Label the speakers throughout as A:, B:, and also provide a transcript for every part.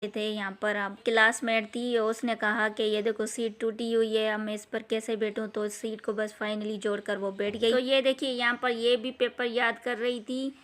A: थे यहाँ पर। अब क्लासमेट थी, उसने कहा कि ये देखो सीट टूटी हुई है, अब मैं इस पर कैसे बैठूं, तो इस सीट को बस फाइनली जोड़कर वो बैठ गई। तो ये देखिए यहाँ पर ये भी पेपर याद कर रही थी।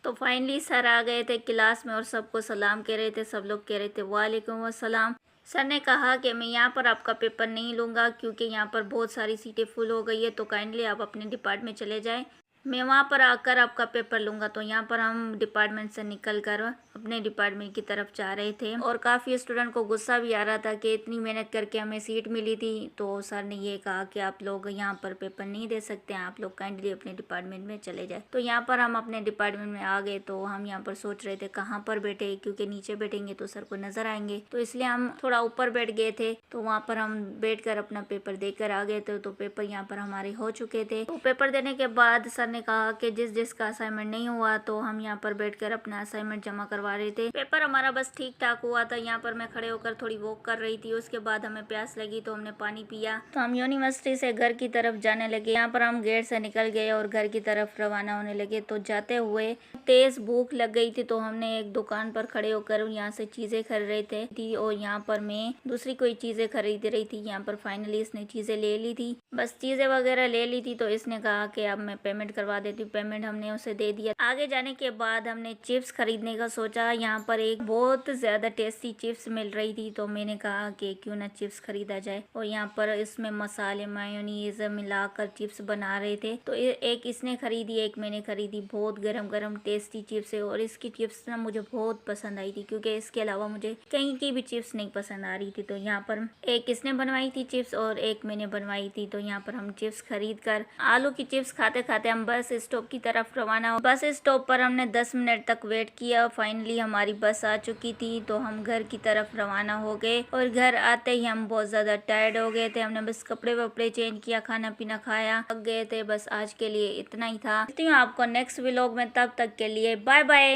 A: तो फाइनली सर आ गए थे क्लास में और सबको सलाम कह रहे थे। सब लोग कह रहे थे वालेकुम अस्सलाम। सर ने कहा कि मैं यहाँ पर आपका पेपर नहीं लूँगा क्योंकि यहाँ पर बहुत सारी सीटें फुल हो गई है, तो काइंडली आप अपने डिपार्टमेंट चले जाएं, मैं वहाँ पर आकर आपका पेपर लूँगा। तो यहाँ पर हम डिपार्टमेंट से निकल कर अपने डिपार्टमेंट की तरफ जा रहे थे और काफ़ी स्टूडेंट को गुस्सा भी आ रहा था कि इतनी मेहनत करके हमें सीट मिली थी। तो सर ने ये कहा कि आप लोग यहाँ पर पेपर नहीं दे सकते हैं, आप लोग काइंडली अपने डिपार्टमेंट में चले जाए। तो यहाँ पर हम अपने डिपार्टमेंट में आ गए। तो हम यहाँ पर सोच रहे थे कहाँ पर बैठे, क्योंकि नीचे बैठेंगे तो सर को नजर आएंगे, तो इसलिए हम थोड़ा ऊपर बैठ गए थे। तो वहाँ पर हम बैठ कर अपना पेपर देकर आ गए थे। तो पेपर यहाँ पर हमारे हो चुके थे। तो पेपर देने के बाद सर ने कहा कि जिस जिसका असाइनमेंट नहीं हुआ तो हम यहाँ पर बैठकर अपना असाइनमेंट जमा करवा रहे थे। पेपर हमारा बस ठीक ठाक हुआ था। यहाँ पर मैं खड़े होकर थोड़ी वॉक कर रही थी। उसके बाद हमें प्यास लगी तो हमने पानी पिया। तो हम यूनिवर्सिटी से घर की तरफ जाने लगे। यहाँ पर हम गेट से निकल गए और घर की तरफ रवाना होने लगे। तो जाते हुए तेज भूख लग गई थी, तो हमने एक दुकान पर खड़े होकर यहाँ से चीजें खरीद रहे थे और यहाँ पर मैं दूसरी कोई चीजें खरीद रही थी। यहाँ पर फाइनली इसने चीजें ले ली थी, बस चीजें वगैरह ले ली थी। तो इसने कहा कि अब मैं पेमेंट करवा देती हूँ। पेमेंट हमने उसे दे दिया। आगे जाने के बाद हमने चिप्स खरीदने का सोचा। यहाँ पर एक बहुत ज्यादा टेस्टी चिप्स मिल रही थी, तो मैंने कहा कि क्यों ना चिप्स खरीदा जाए। और यहाँ पर इसमें मसाले मायोनीज मिलाकर चिप्स बना रहे थे। तो एक इसने खरीदी, एक मैंने खरीदी। बहुत गरम गरम टेस्टी चिप्स है और इसकी चिप्स ना मुझे बहुत पसंद आई थी, क्योंकि इसके अलावा मुझे कहीं की भी चिप्स नहीं पसंद आ रही थी। तो यहाँ पर एक इसने बनवाई थी चिप्स और एक मैंने बनवाई थी। तो यहाँ पर हम चिप्स खरीद कर आलू की चिप्स खाते खाते हम बस स्टॉप की तरफ रवाना हो। बस स्टॉप पर हमने 10 मिनट तक वेट किया। फाइनली हमारी बस आ चुकी थी, तो हम घर की तरफ रवाना हो गए। और घर आते ही हम बहुत ज्यादा टायर्ड हो गए थे। हमने बस कपड़े वपड़े चेंज किया, खाना पीना खाया, थक गए थे। बस आज के लिए इतना ही था। मिलती हूँ आपको नेक्स्ट व्लॉग में, तब तक के लिए बाय बाय।